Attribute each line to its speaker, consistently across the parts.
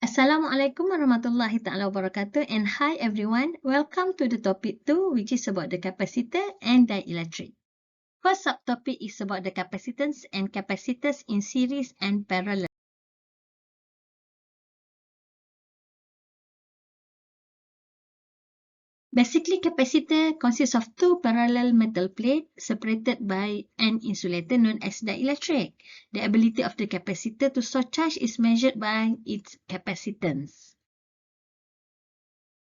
Speaker 1: Assalamualaikum warahmatullahi ta'ala wabarakatuh, and hi everyone. Welcome to the topic 2, which is about the capacitor and dielectric. First subtopic is about the capacitance and capacitors in series and parallel. Basically, capacitor consists of two parallel metal plates separated by an insulator known as dielectric. The ability of the capacitor to store charge is measured by its capacitance.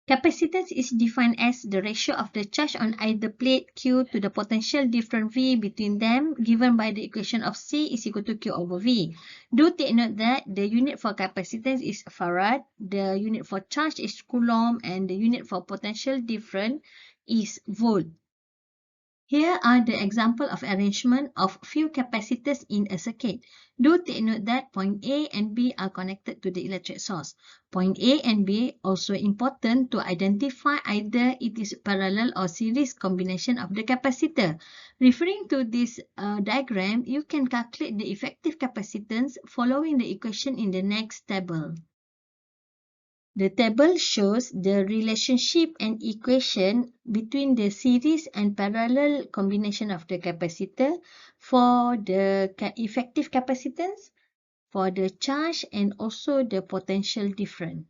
Speaker 1: Capacitance is defined as the ratio of the charge on either plate Q to the potential difference V between them, given by the equation of C is equal to Q over V. Do take note that the unit for capacitance is farad, the unit for charge is coulomb, and the unit for potential difference is volt. Here are the example of arrangement of few capacitors in a circuit. Do take note that point A and B are connected to the electric source. Point A and B also important to identify either it is parallel or series combination of the capacitor. Referring to this diagram, you can calculate the effective capacitance following the equation in the next table. The table shows the relationship and equation between the series and parallel combination of the capacitor for the effective capacitance, for the charge, and also the potential difference.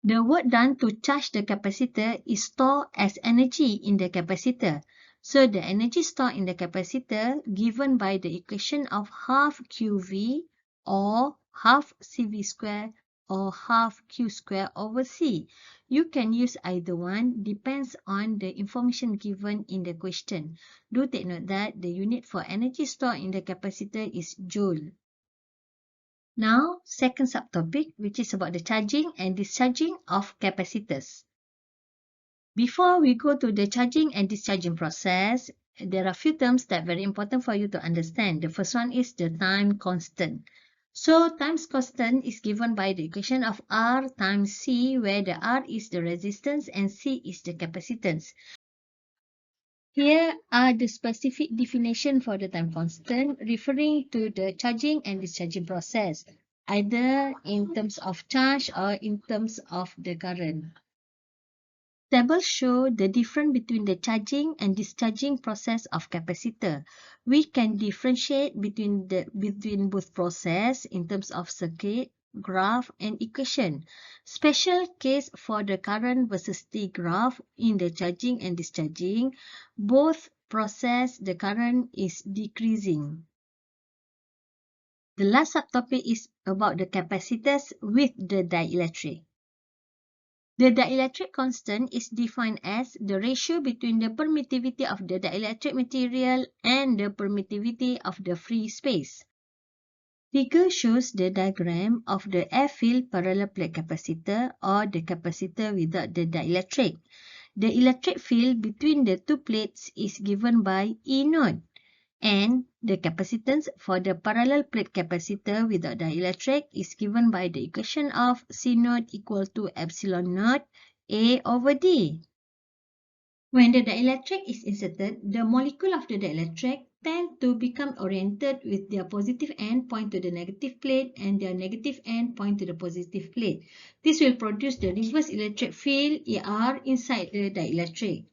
Speaker 1: The work done to charge the capacitor is stored as energy in the capacitor. So the energy stored in the capacitor given by the equation of half QV or half CV square or half Q square over C. You can use either one, depends on the information given in the question. Do take note that the unit for energy stored in the capacitor is joule. Now, second subtopic, which is about the charging and discharging of capacitors. Before we go to the charging and discharging process, there are few terms that are very important for you to understand. The first one is the time constant. So, time constant is given by the equation of R times C, where the R is the resistance and C is the capacitance. Here are the specific definition for the time constant, referring to the charging and discharging process, either in terms of charge or in terms of the current. Tables show the difference between the charging and discharging process of capacitor. We can differentiate between both process in terms of circuit, graph, and equation. Special case for the current versus T graph in the charging and discharging, both process the current is decreasing. The last subtopic is about the capacitors with the dielectric. The dielectric constant is defined as the ratio between the permittivity of the dielectric material and the permittivity of the free space. Figure shows the diagram of the air-filled parallel plate capacitor or the capacitor without the dielectric. The electric field between the two plates is given by E naught. And the capacitance for the parallel plate capacitor without dielectric is given by the equation of C naught equal to epsilon naught A over D. When the dielectric is inserted, the molecule of the dielectric tend to become oriented with their positive end point to the negative plate and their negative end point to the positive plate. This will produce the reverse electric field ER inside the dielectric.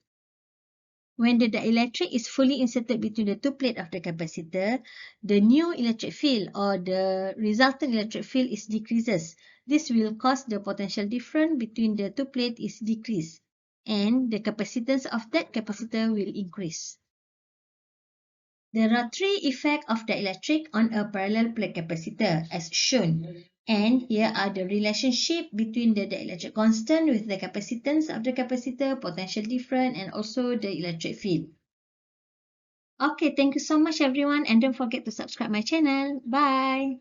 Speaker 1: When the dielectric is fully inserted between the two plates of the capacitor, the new electric field or the resultant electric field is decreases. This will cause the potential difference between the two plates is decreased, and the capacitance of that capacitor will increase. There are three effects of dielectric on a parallel plate capacitor as shown. And here are the relationship between the dielectric constant with the capacitance of the capacitor, potential difference, and also the electric field. Okay, thank you so much everyone, and don't forget to subscribe my channel. Bye!